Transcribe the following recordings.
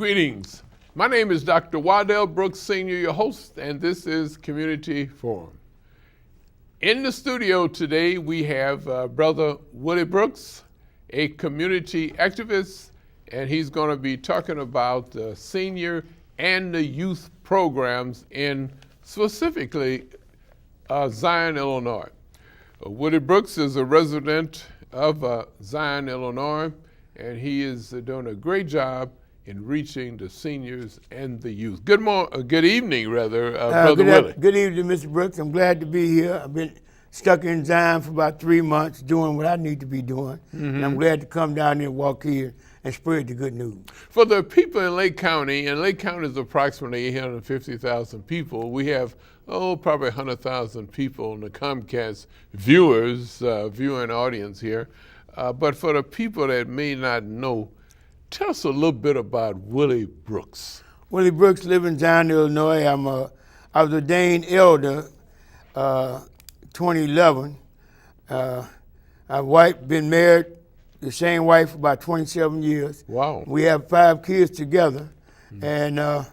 Greetings. My name is Dr. Willie Brooks, Sr., your host, and this is Community Forum. In the studio today, we have Brother Willie Brooks, a community activist, and he's going to be talking about the senior and the youth programs in specifically Zion, Illinois. Willie Brooks is a resident of Zion, Illinois, and he is doing a great job in reaching the seniors and the youth. Good evening, Brother Willie. Good evening, Mr. Brooks. I'm glad to be here. I've been stuck in Zion for about 3 months doing what I need to be doing. And I'm glad to come down here and walk here and spread the good news. For the people in Lake County, and Lake County is approximately 850,000 people, we have, probably 100,000 people in the Comcast viewing audience here. But for the people that may not know, tell us a little bit about Willie Brooks. Willie Brooks lives in Zion, Illinois. I was ordained elder 2011. I've been married, the same wife, for about 27 years. Wow. We have 5 kids together. And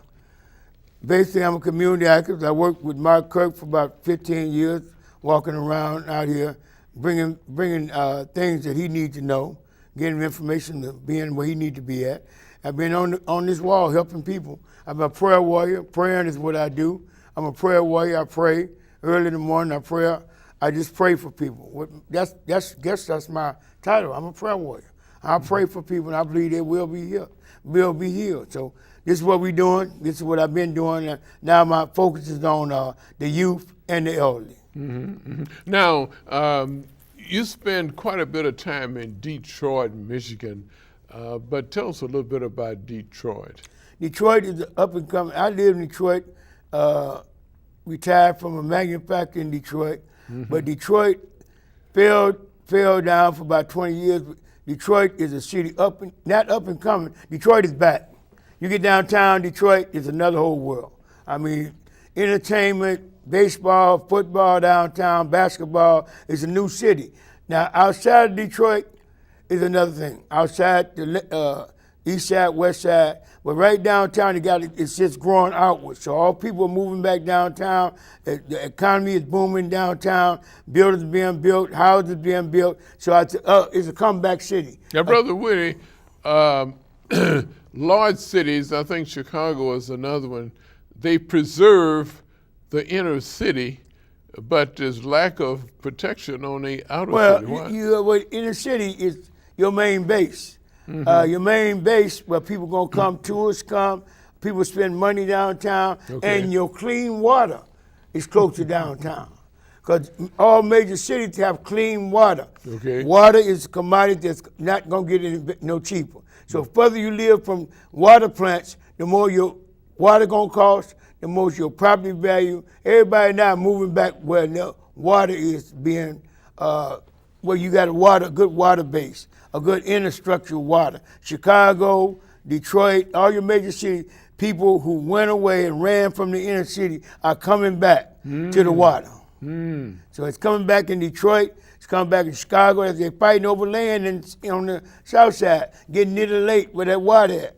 basically, I'm a community activist. I worked with Mark Kirk for about 15 years, walking around out here, bringing things that he needs to know, getting him information to being where he needs to be at. I've been on this wall helping people. I'm a prayer warrior. Praying is what I do. I'm a prayer warrior. I pray early in the morning. I just pray for people. That's my title. I'm a prayer warrior. I pray for people, and I believe they will be healed. So this is what we're doing. This is what I've been doing. And now my focus is on the youth and the elderly. Now, you spend quite a bit of time in Detroit, Michigan, but tell us a little bit about Detroit. Detroit is up and coming. I live in Detroit, retired from a manufacturer in Detroit, but Detroit fell down for about 20 years. Detroit is a city not up and coming. Detroit is back. You get downtown Detroit, it's another whole world. I mean, entertainment, baseball, football downtown, basketball. It's a new city. Now, outside of Detroit is another thing. Outside the east side, west side, but right downtown, it's just growing outward. So all people are moving back downtown. The economy is booming downtown. Buildings are being built, houses being built. So it's a comeback city. Now, Brother Willie, large cities, I think Chicago is another one, they preserve the inner city, but there's lack of protection on the outer city. Well, inner city is your main base. Your main base where people gonna come, tourists come, people spend money downtown, and your clean water is close to downtown. Because all major cities have clean water. Water is a commodity that's not gonna get no cheaper. So the further you live from water plants, the more your water gonna cost, the most your property value. Everybody now moving back where the water is being, where you got a good water base, a good infrastructure water. Chicago, Detroit, all your major cities, people who went away and ran from the inner city are coming back to the water. So it's coming back in Detroit, it's coming back in Chicago as they're fighting over land on the south side, getting near the lake where that water at.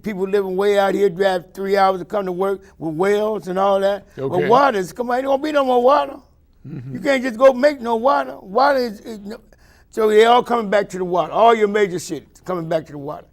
People living way out here, drive 3 hours to come to work with wells and all that. But water is coming, ain't gonna be no more water. You can't just go make no water. Water so they all coming back to the water. All your major cities coming back to the water.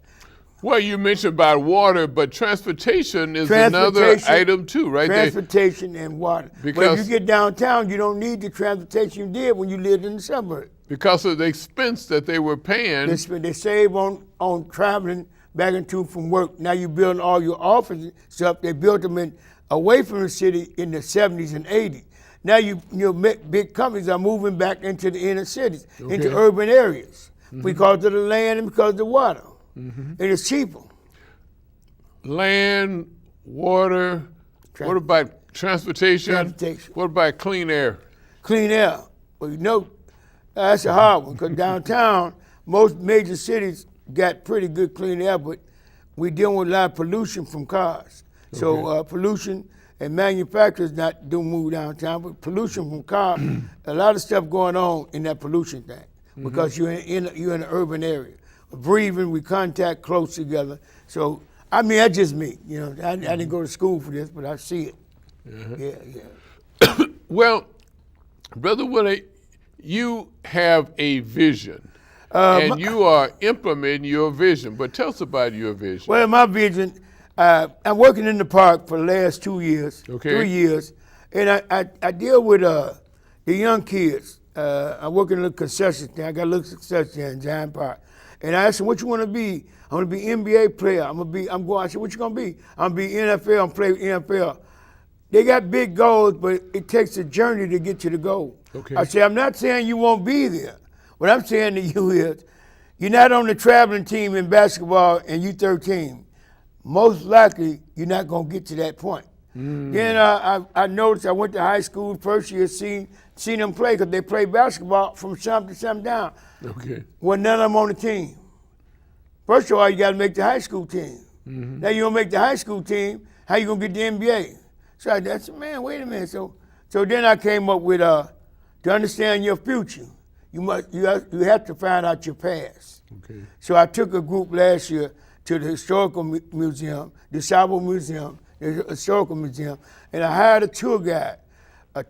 Well, you mentioned about water, but transportation is another item too, right? Transportation and water. But if you get downtown, you don't need the transportation you did when you lived in the suburbs. Because of the expense that they were paying. They save on traveling back and to from work. Now you building all your offices stuff. They built them away from the city in the 70s and 80s. Now your big companies are moving back into the inner cities, into urban areas, because of the land and because of the water. And it's cheaper. Land, water, what about transportation? What about clean air? Clean air. Well, that's a hard one, because downtown, most major cities got pretty good clean air, but we're dealing with a lot of pollution from cars. So pollution and manufacturers don't move downtown, but pollution from cars, a lot of stuff going on in that pollution thing, because you're in an urban area. Breathing, we contact close together. So I mean, that's just me. You know, I didn't go to school for this, but I see it. Yeah. Well, Brother Willie, you have a vision, and you are implementing your vision. But tell us about your vision. Well, my vision, I'm working in the park for the last 2 years, 3 years, and I deal with the young kids. I work in a little concession stand. I got a little concession stand in Giant Park. And I asked them, what you want to be? I'm going to be NBA player. I said, what you going to be? I'm going to be NFL. I'm play NFL. They got big goals, but it takes a journey to get to the goal. Okay. I said, I'm not saying you won't be there. What I'm saying to you is, you're not on the traveling team in basketball and you 13. Most likely, you're not going to get to that point. Then I noticed I went to high school first year, seen them play because they play basketball from something to something down. Okay. Well, none of them on the team. First of all, you got to make the high school team. Now you don't make the high school team, how you gonna get the NBA? So I said, man, wait a minute. So then I came up with to understand your future, you have to find out your past. Okay. So I took a group last year to the historical museum, the Sabo Museum, the historical museum, and I hired a tour guide, and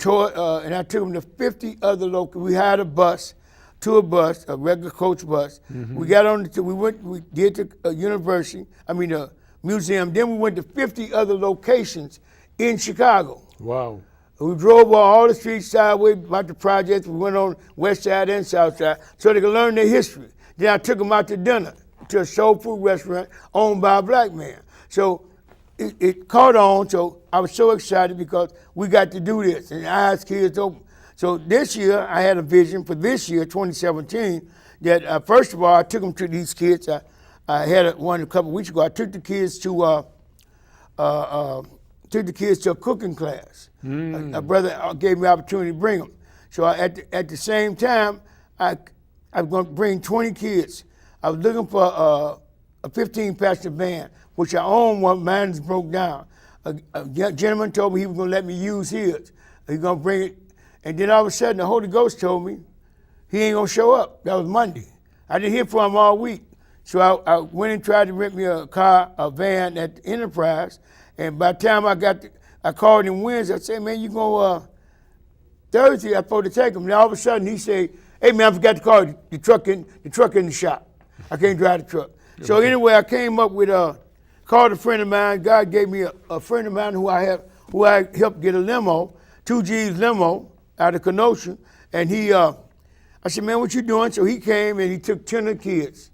I took them to 50 other local. We hired a bus, tour bus, a regular coach bus. We got on we did the university, the museum. Then we went to 50 other locations in Chicago. Wow. We drove on all the streets sideways about the projects. We went on west side and south side so they could learn their history. Then I took them out to dinner to a soul food restaurant owned by a black man. So it caught on, so I was so excited because we got to do this, and eyes, kids open. So this year, I had a vision for this year, 2017, that first of all, I took them to these kids. I had one a couple weeks ago. I took the kids to a cooking class. A brother gave me the opportunity to bring them. So at the same time, I was going to bring 20 kids. I was looking for a 15-passenger van, which I own one. Mine's broke down. A gentleman told me he was going to let me use his. He's going to bring it. And then all of a sudden, the Holy Ghost told me he ain't going to show up. That was Monday. I didn't hear from him all week. So I went and tried to rent me a van at the Enterprise. And by the time I called him Wednesday, I said, man, you go Thursday, I'm supposed to take him. And all of a sudden, he said, hey, man, I forgot to call the truck in the shop. I can't drive the truck. So anyway, I came up with called a friend of mine. God gave me a friend of mine who I helped get a limo, 2G's limo out of Kenosha. And I said, man, what you doing? So he came and he took 10 of the kids.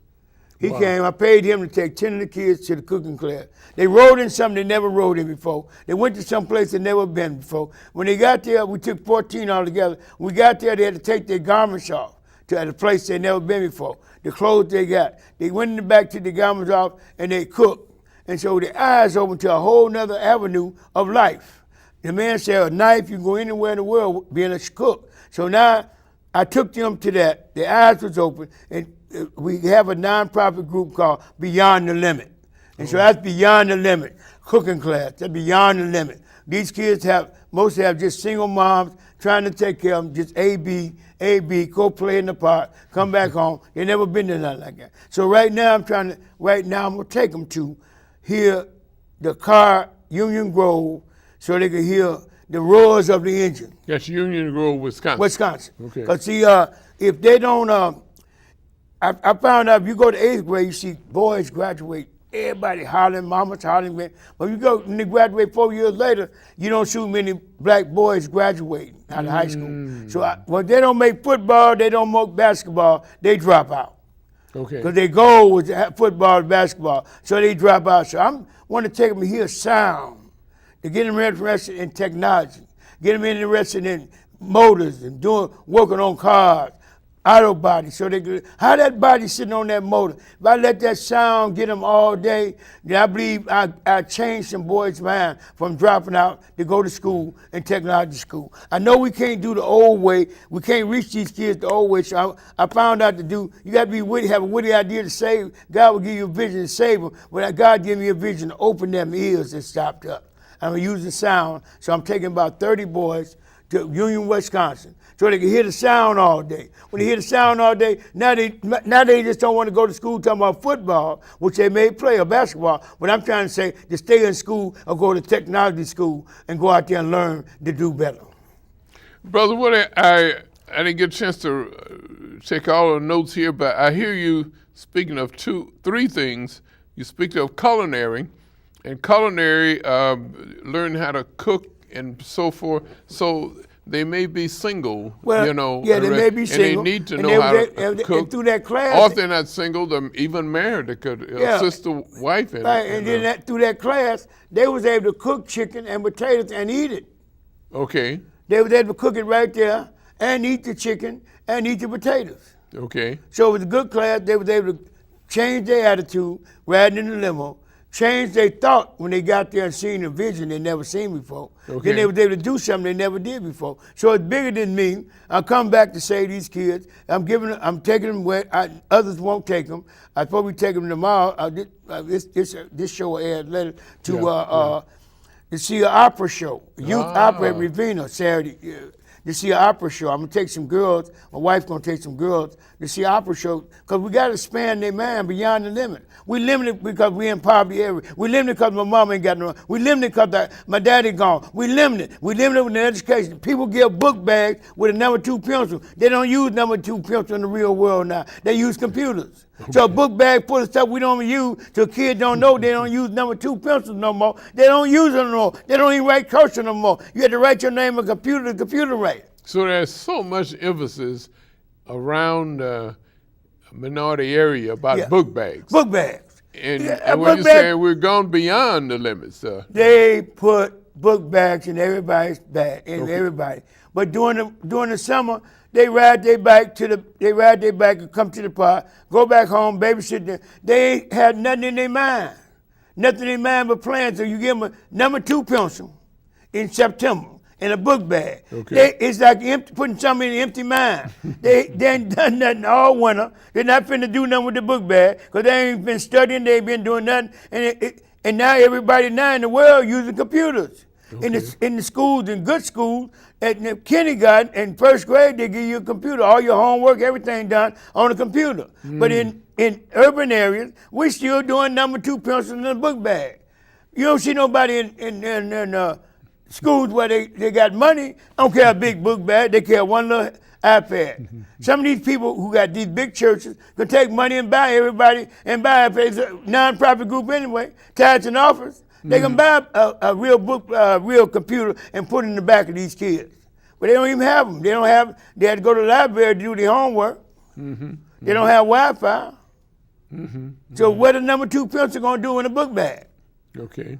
He came, I paid him to take 10 of the kids to the cooking class. They rode in something they never rode in before. They went to some place they'd never been before. When they got there, we took 14 all together. When we got there, they had to take their garments off to a place they'd never been before. The clothes they got. They went in the back, took the garments off, and they cooked. And so their eyes opened to a whole nother avenue of life. The man said, a knife, you can go anywhere in the world being a cook. So now I took them to that. Their eyes was open, and we have a nonprofit group called Beyond the Limit. And so that's Beyond the Limit, cooking class, that's Beyond the Limit. These kids mostly have just single moms trying to take care of them, just A-B, go play in the park, come back home. They never been to nothing like that. So right now I'm going to take them to hear the car, Union Grove, so they can hear the roars of the engine. That's Union Grove, Wisconsin. Wisconsin. Okay. Because see, if they don't, I found out if you go to 8th grade, you see boys graduate, everybody hollering, mama's hollering. But when they graduate 4 years later, you don't see many black boys graduating out of high school. So when they don't make football, they don't make basketball, they drop out. Okay. Because their goal was football and basketball, so they drop out. So I want to take them to hear sound, to get them interested in technology, get them interested in motors and working on cars, auto body, so they could, how that body sitting on that motor. If I let that sound get them all day, then I believe I changed some boys' mind from dropping out to go to school and technology school. I know we can't do the old way. We can't reach these kids the old way. So I found out you got to be witty, have a witty idea to save. God will give you a vision to save them. But God gave me a vision to open them ears that stopped up. I'm using sound, so I'm taking about 30 boys to Union, Wisconsin, so they can hear the sound all day. When they hear the sound all day, now they just don't want to go to school talking about football, which they may play, or basketball. But I'm trying to say to stay in school or go to technology school and go out there and learn to do better. Brother Woody, I didn't get a chance to check all the notes here, but I hear you speaking of three things. You speak of culinary, and culinary, learn how to cook and so forth. So they may be single, Well, you know. yeah, they may be single. And they need to and know how to and cook. through that class, Or if they're not single, they're even married. They could assist the wife in right, it. and then through that class, they was able to cook chicken and potatoes and eat it. Okay, They was able to cook it right there and eat the chicken and eat the potatoes. okay. So it was a good class. They was able to change their attitude, riding in the limo, change their thought when they got there and seen a vision they never seen before. Okay. Then they was able to do something they never did before. So it's bigger than me. I come back to say these kids, I'm taking them where others won't take them. I probably take them tomorrow. This show will add later to see an opera show, youth opera at Ravenna Saturday. To see an opera show. I'm gonna take some girls. My wife's gonna take some girls to see an opera show because we gotta expand their mind beyond the limit. We limited because we in poverty area. We limited because my mom ain't got no. We limited because my daddy gone. We limited. We limited with the education. People give book bags with a number 2 pencil. They don't use number 2 pencil in the real world now. They use computers. Okay. So a book bag full of stuff we don't use, so kids don't know they don't use number 2 pencils no more. They don't use them no more. They don't even write cursive no more. You have to write your name on the computer write. So there's so much emphasis around the minority area about book bags. Book bags. And when you say we're gone beyond the limits. They put book bags in everybody's bag, everybody. But during the summer, they ride their bike and come to the park, go back home, babysit them. They ain't had nothing in their mind. Nothing in their mind but playing. So you give them a number 2 pencil in September. In a book bag. Okay. It's like putting something in an empty mind. They ain't done nothing all winter. They're not finna do nothing with the book bag because they ain't been studying, they ain't been doing nothing. And now everybody now in the world using computers. Okay. In the schools, in good schools, at the kindergarten and first grade, they give you a computer. All your homework, everything done on a computer. But in urban areas, we still doing number 2 pencils in a book bag. You don't see nobody in schools where they got money, don't care a big book bag, they care one little iPad. Some of these people who got these big churches can take money and buy everybody and buy iPads. It's a non-profit group anyway, tithes and offers. They can buy a real book, real computer and put it in the back of these kids. But they don't even have them. They have to go to the library to do their homework. They don't have Wi-Fi. So what a number 2 pencil gonna do in a book bag? Okay.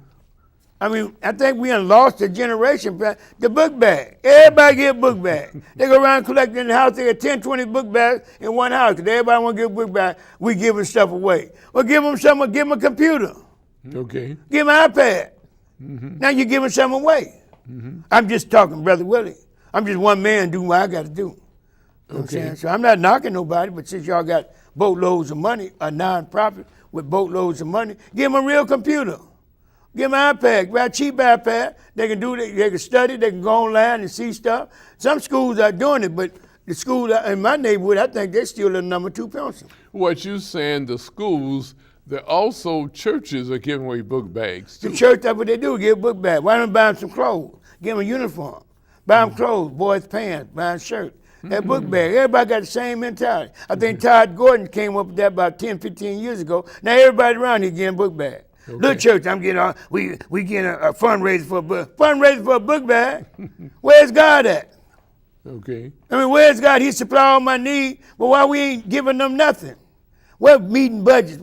I mean, I think we done lost a generation. The book bag. Everybody get a book bag. They go around collecting in the house. They get 10, 20 book bags in one house because everybody want to get a book bag. We giving stuff away. Well, give them something. Give them a computer. Okay. Give them an iPad. Now you're giving something away. I'm just talking, Brother Willie. I'm just one man doing what I got to do. You know what I'm saying? So I'm not knocking nobody, but since y'all got boatloads of money, a non-profit with boatloads of money, give them a real computer. Give them an iPad, buy a cheap iPad. They can they can study, they can go online and see stuff. Some schools are doing it, but the school in my neighborhood, I think they're still a number 2 pencil. What you saying, the schools, also churches are giving away book bags too. The church, that's what they do, give a book bag. Why don't buy them some clothes? Give them a uniform. Buy them clothes, boys' pants, buy them shirts. That book bag, everybody got the same mentality. I think Todd Gordon came up with that about 10, 15 years ago. Now everybody around here getting book bags. Okay. Little church, I'm getting we getting a fundraiser for a book bag. Where's God at? Okay. I mean, where's God? He supply all my need, but why we ain't giving them nothing? We're meeting budgets.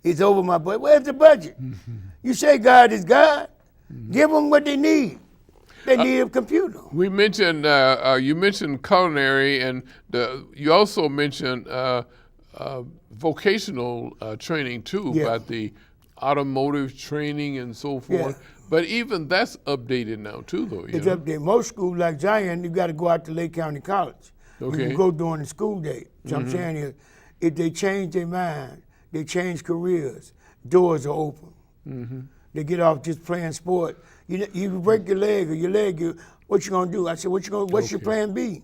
It's over my budget. Where's the budget? You say God is God. Give them what they need. They need a computer. We mentioned you mentioned culinary, and you also mentioned vocational training too, about the automotive training and so forth. Yeah. But even that's updated now too, though. It's updated. Most schools like Zion, you got to go out to Lake County College. Okay. You can go during the school day. So I'm saying is, if they change their mind, they change careers, doors are open. They get off just playing sport. You break your leg or your leg, what you gonna do? I said, what's your plan B?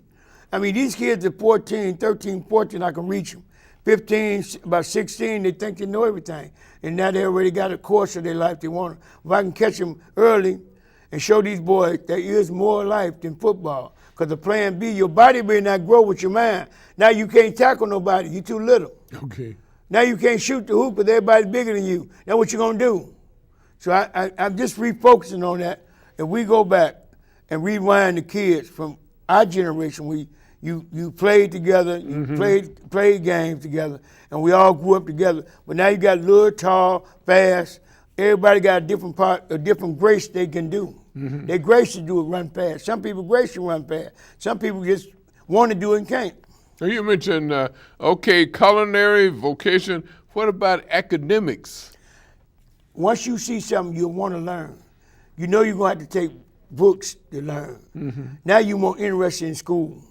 I mean, these kids are 14, 13, 14, I can reach them. 15, about 16, they think they know everything. And now they already got a course of their life they want. If I can catch them early and show these boys there is more life than football. Because the plan B, your body may not grow with your mind. Now you can't tackle nobody. You're too little. Okay. Now you can't shoot the hoop because everybody's bigger than you. Now what you going to do? So I'm just refocusing on that. If we go back and rewind the kids from our generation, you played together, you played games together, and we all grew up together. But now you got little, tall, fast. Everybody got a different grace they can do. Their grace to do it run fast. Some people grace to run fast. Some people just want to do it and can't. So you mentioned, culinary, vocation. What about academics? Once you see something you want to learn, you know you're going to have to take books to learn. Now you're more interested in school.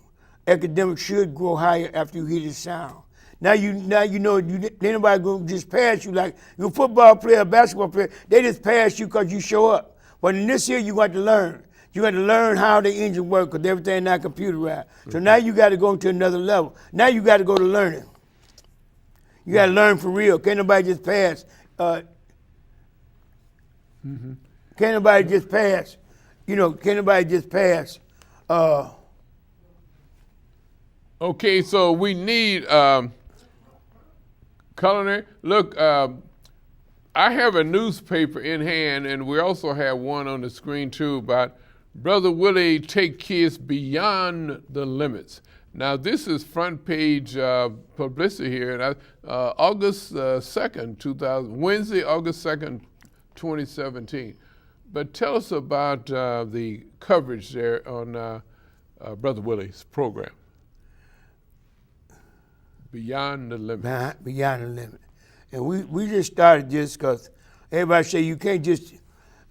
Academics should grow higher after you hear the sound. Now you know ain't nobody going to just pass you like you're a football player, basketball player. They just pass you because you show up. But in this year, you got to learn. You got to learn how the engine works because everything not computerized. So now you got to go to another level. Now you got to go to learning. You got to learn for real. Can't nobody just pass. Can't nobody just pass. Can't nobody just pass. Okay, so we need culinary. Look, I have a newspaper in hand, and we also have one on the screen too about Brother Willie take kids beyond the limits. Now this is front page publicity here, and August 2nd, Wednesday, August 2nd, 2017. But tell us about the coverage there on Brother Willie's program. Beyond the limit. Beyond the limit. And we just started this because everybody say you can't just,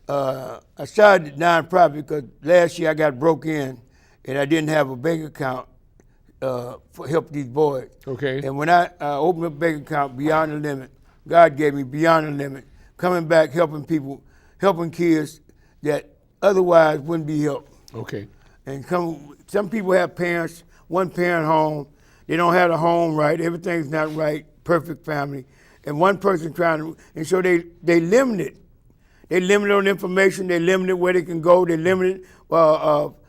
I started the nonprofit because last year I got broke in and I didn't have a bank account for help these boys. Okay. And when I opened up a bank account, Beyond the Limit, God gave me Beyond the Limit, coming back, helping people, helping kids that otherwise wouldn't be helped. Okay. And some people have parents, one parent home, they don't have a home right, everything's not right, perfect family. And one person trying to, and so they limited. They limited on information, they limited where they can go, they limited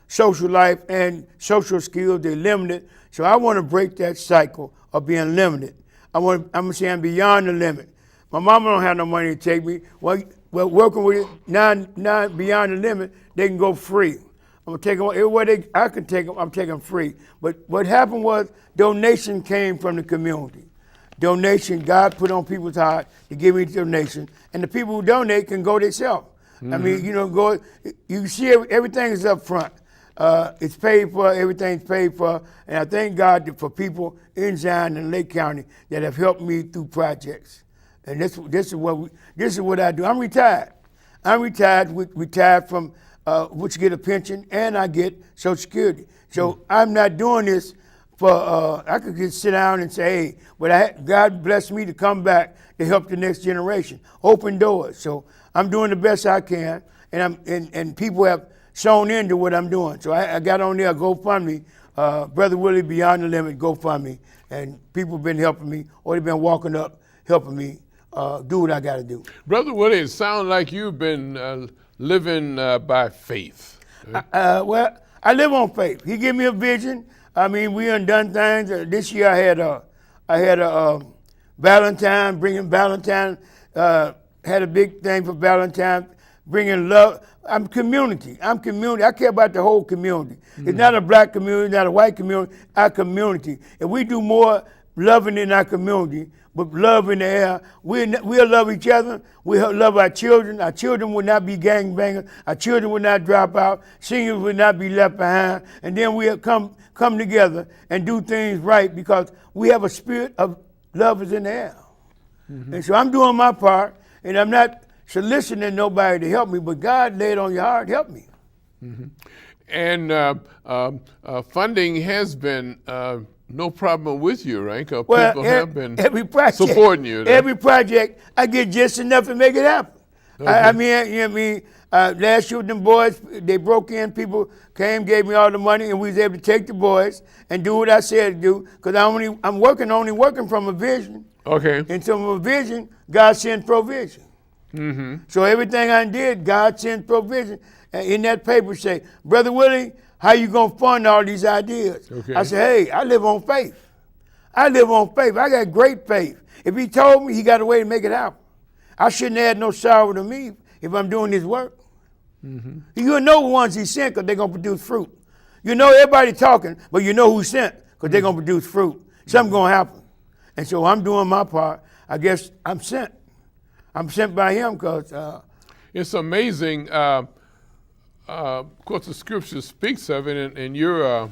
social life and social skills, they limited. So I want to break that cycle of being limited. I'm saying beyond the limit. My mama don't have no money to take me. Well, working with it, now beyond the limit, they can go free. I'm gonna take them everywhere I can take them. I'm taking them free. But what happened was donation came from the community. Donation, God put on people's heart to give me donation, and the people who donate can go themselves. I mean, go. You see, everything is up front. It's paid for. Everything's paid for, and I thank God for people in Zion and Lake County that have helped me through projects. And this is what I do. I'm retired. Retired from which get a pension, and I get Social Security. So I'm not doing this for, I could just sit down and say, hey, but God blessed me to come back to help the next generation, open doors. So I'm doing the best I can, and people have sewn into what I'm doing. So I got on there, GoFundMe, Brother Willie Beyond the Limit, GoFundMe, and people have been helping me, or they've been walking up helping me do what I got to do. Brother Willie, it sounds like you've been living by faith. Right? Well, I live on faith. He gave me a vision. I mean, we done things. This year I had a Valentine, bringing Valentine. Had a big thing for Valentine, bringing love. I'm community. I care about the whole community. It's not a black community, not a white community. Our community. If we do more loving in our community, but love in the air, we'll love each other. We'll love our children. Our children will not be gangbangers. Our children will not drop out. Seniors will not be left behind. And then we'll come together and do things right because we have a spirit of love is in the air. And so I'm doing my part, and I'm not soliciting nobody to help me, but God laid on your heart, help me. And funding has been no problem with you, right? Because people have been supporting you. Every project, I get just enough to make it happen. Okay. I mean, Last year, them boys, they broke in. People came, gave me all the money, and we was able to take the boys and do what I said to do. Because I'm only working from a vision. Okay. And from a vision, God sends provision. Mm-hmm. So everything I did, God sends provision. And in that paper say, Brother Willie, how you going to fund all these ideas? Okay. I said, hey, I live on faith. I live on faith. I got great faith. If he told me, he got a way to make it happen. I shouldn't add no sorrow to me if I'm doing his work. Mm-hmm. You know the ones he sent because they're going to produce fruit. You know everybody talking, but you know who sent because they're going to produce fruit. Something's going to happen. And so I'm doing my part. I guess I'm sent. I'm sent by him because... it's amazing. Of course, the scripture speaks of it, and you're a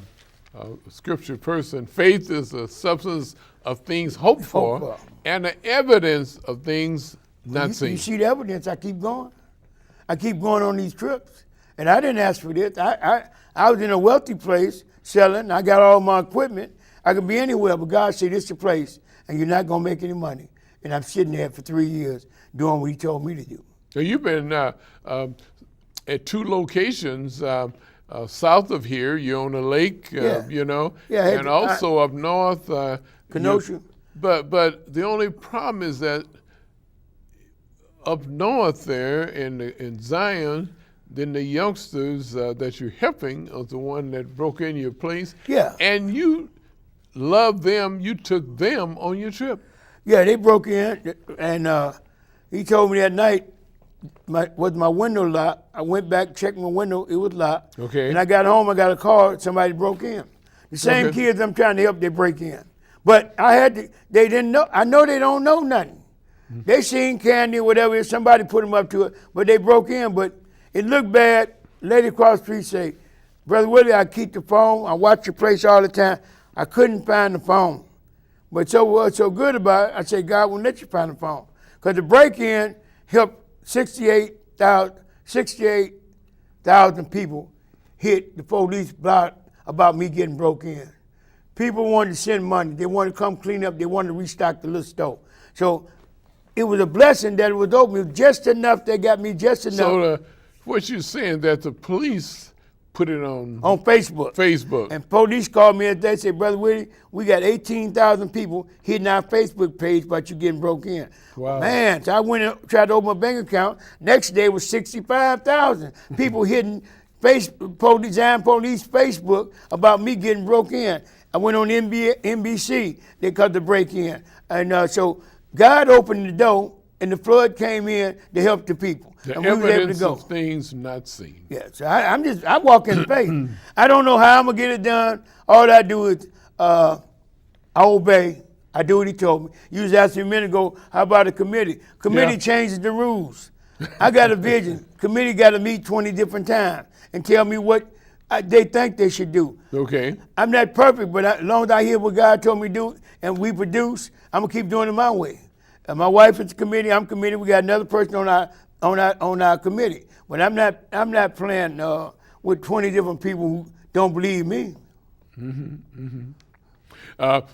scripture person. Faith is the substance of things hoped for and the evidence of things not seen. You see the evidence. I keep going. I keep going on these trips. And I didn't ask for this. I was in a wealthy place selling. I got all my equipment. I could be anywhere, but God said, this is the place, and you're not going to make any money. And I'm sitting there for 3 years doing what he told me to do. So you've been at 2 locations south of here. You're on a lake, you know, and also up north. Kenosha. But the only problem is that up north there in Zion, then the youngsters that you're helping are the one that broke in your place. Yeah. And you love them. You took them on your trip. Yeah, they broke in, and he told me that night, was my window locked? I went back, checked my window, it was locked. Okay. And I got home, I got a call, somebody broke in. The same kids I'm trying to help, they break in. But I had to, they didn't know, I know they don't know nothing. Mm-hmm. They seen candy or whatever, somebody put them up to it, but they broke in, but it looked bad. Lady across the street say, Brother Willie, I keep the phone, I watch your place all the time. I couldn't find the phone. But so what's so good about it, I said, God won't let you find the phone. Because the break-in helped 68,000 people hit the police block about me getting broke in. People wanted to send money. They wanted to come clean up. They wanted to restock the little store. So it was a blessing that it was open. It was just enough. They got me just enough. So what you're saying that the police put it on Facebook. And police called me and they said, Brother Willie, we got 18,000 people hitting our Facebook page about you getting broke in. Wow. Man, so I went and tried to open a bank account. Next day was 65,000 people hitting police Facebook about me getting broke in. I went on NBC, they cut the break in. And so God opened the door and the flood came in to help the people. The and we was able to go. Of things not seen. Yeah, so I walk in faith. I don't know how I'm gonna get it done. All I do is I obey. I do what he told me. You was asking me a minute ago, how about a committee? Committee changes the rules. I got a vision. Committee got to meet 20 different times and tell me what they think they should do. Okay. I'm not perfect, but as long as I hear what God told me to do and we produce, I'm gonna keep doing it my way. And my wife is the committee. I'm committee. We got another person on our committee. But I'm not playing with 20 different people who don't believe me. Mm-hmm, mm-hmm.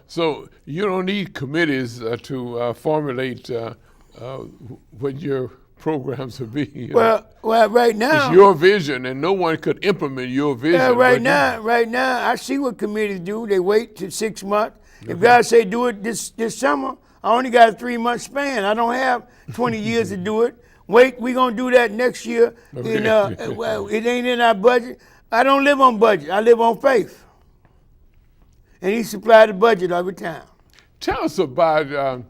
So you don't need committees to formulate what your programs will be. Well, right now it's your vision, and no one could implement your vision. Yeah, right now, I see what committees do. They wait till 6 months. Okay. If God say do it this summer, I only got a 3-month span. I don't have 20 years to do it. Wait, we're going to do that next year. Okay. Well, it ain't in our budget. I don't live on budget. I live on faith. And he supplied the budget every time. Tell us about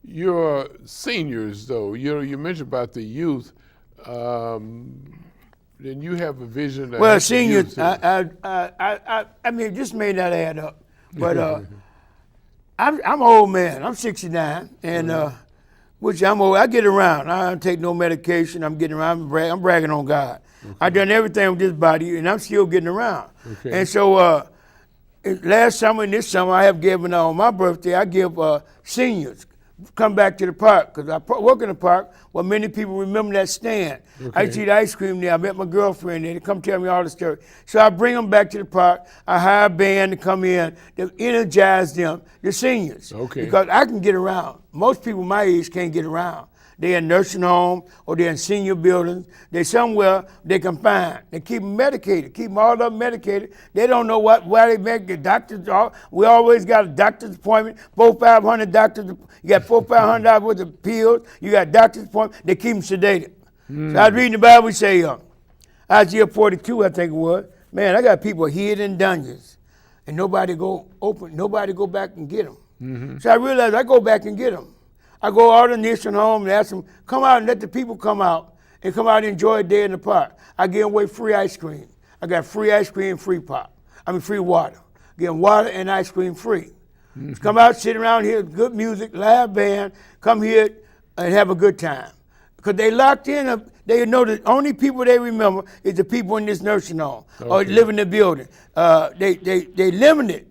your seniors, though. You mentioned about the youth. Then you have a vision. Well, seniors, I mean, it just may not add up. But I'm an old man. I'm 69, and which I'm old. I get around. I don't take no medication. I'm getting around. I'm bragging on God. Okay. I've done everything with this body, and I'm still getting around. Okay. And so last summer and this summer, I have given on my birthday, I give seniors come back to the park, because I work in the park where many people remember that stand. Okay. I used to eat ice cream there. I met my girlfriend there. They come tell me all the story. So I bring them back to the park. I hire a band to come in to energize them, the seniors. Okay. Because I can get around. Most people my age can't get around. They in nursing home or they're in senior buildings. They somewhere they confined. They keep them medicated, keep them all up medicated. They don't know why they make the doctors. We always got a doctor's appointment, $400-500 doctors. You got $400-500 worth of pills. You got doctor's appointment. They keep them sedated. So I was reading the Bible. We say, Isaiah 42, I think it was. Man, I got people hid in dungeons, and nobody go back and get them. So I realized I go back and get them. I go out in the nursing home and ask them, come out and let the people come out and enjoy a day in the park. I give away free ice cream. I got free ice cream, free water. Give them water and ice cream free. Just come out, sit around here, good music, live band, come here and have a good time. Because they locked in, they know the only people they remember is the people in this nursing home or live in the building. They limit it.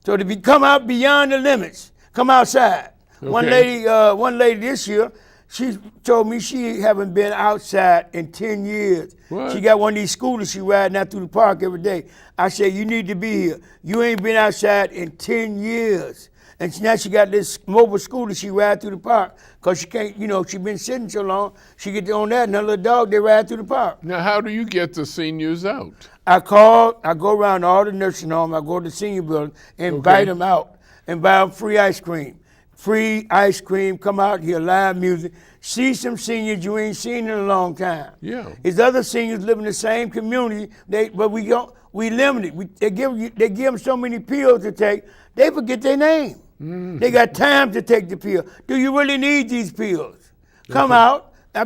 So to come out beyond the limits, come outside. Okay. One lady this year, she told me she haven't been outside in 10 years. What? She got one of these scooters she riding out through the park every day. I said, you need to be here. You ain't been outside in 10 years. And now she got this mobile scooter she ride through the park because she can't, she been sitting so long, she get on that and her little dog, they ride through the park. Now, how do you get the seniors out? I go around all the nursing homes, I go to the senior building and invite them out and buy them free ice cream. Free ice cream, come out, hear live music, see some seniors you ain't seen in a long time. Yeah. There's other seniors live in the same community, but we limit it. They give them so many pills to take, they forget their name. They got time to take the pill. Do you really need these pills? Come out. I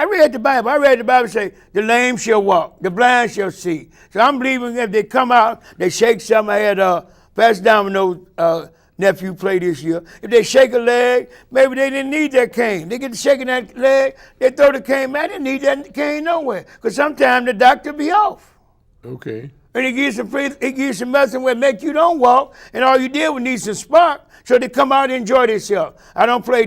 read the Bible. I read the Bible say, the lame shall walk, the blind shall see. So I'm believing if they come out, they shake something. I had Pastor Domino's nephew play this year. If they shake a leg, maybe they didn't need that cane. They get to shaking that leg, they throw the cane. Man, I didn't need that cane nowhere. Because sometimes the doctor be off. Okay. And he gives you some medicine where make you don't walk, and all you did was need some spark, so they come out and enjoy themselves. I don't play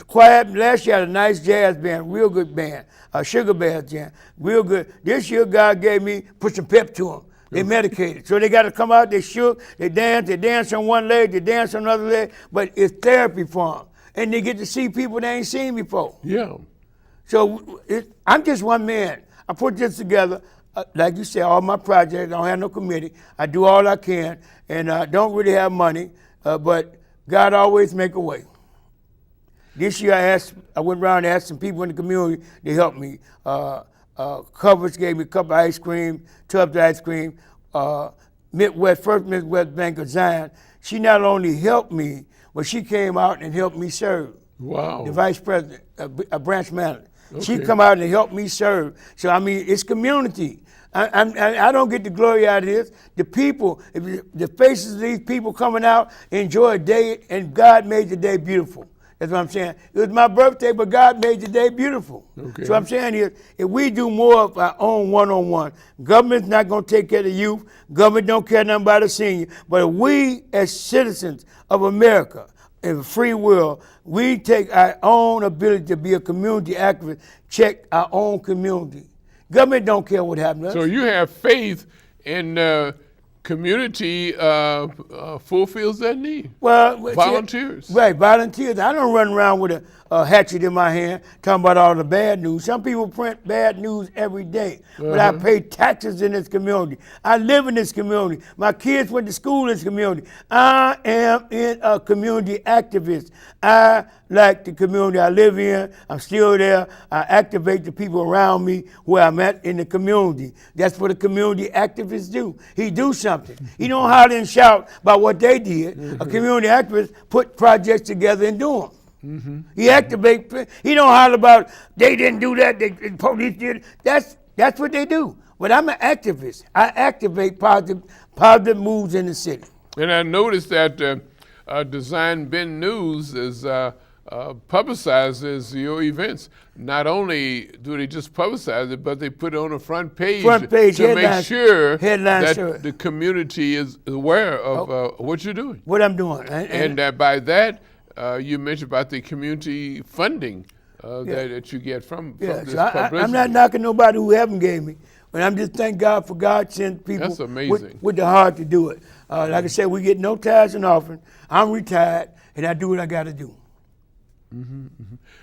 quiet. Last year I had a nice jazz band, real good band, Sugar Bear jam, real good. This year God gave me, put some pep to them. They medicated. So they got to come out, they shook, they dance on one leg, they dance on another leg, but it's therapy for them. And they get to see people they ain't seen before. Yeah. So I'm just one man. I put this together. Like you said, all my projects, I don't have no committee. I do all I can, and I don't really have money, but God always make a way. This year I went around and asked some people in the community to help me. Covers gave me a cup of ice cream, tubs of ice cream. First Midwest Bank of Zion, she not only helped me, but she came out and helped me serve. Wow. The vice president, a branch manager. Okay. She come out and help me serve. So, I mean, it's community. I don't get the glory out of this. The people, the faces of these people coming out, enjoy a day, and God made the day beautiful. That's what I'm saying. It was my birthday, but God made the day beautiful. Okay. So I'm saying is, if we do more of our own one-on-one, government's not going to take care of the youth. Government don't care nothing about the senior. But if we, as citizens of America, in a free world, we take our own ability to be a community activist, check our own community. Government don't care what happens. So you have faith in community fulfills that need. Well, volunteers. Right, volunteers. I don't run around with a hatchet in my hand talking about all the bad news. Some people print bad news every day, but I pay taxes in this community. I live in this community. My kids went to school in this community. I am a community activist. I like the community I live in. I'm still there. I activate the people around me where I'm at in the community. That's what a community activist do. He do something. He don't holler and shout about what they did. A community activist put projects together and do them. He activate. He don't holler about they didn't do that. The police did. That's what they do. But I'm an activist. I activate positive moves in the city. And I noticed that Design Bend News is publicizes your events. Not only do they just publicize it, but they put it on the front page to make sure that the community is aware of what you're doing. What I'm doing. And by that, you mentioned about the community funding that you get from this publicity. I'm not knocking nobody who haven't gave me, but I'm just thank God for God sent people That's amazing. With the heart to do it. Like I said, we get no tithes and offering. I'm retired, and I do what I got to do.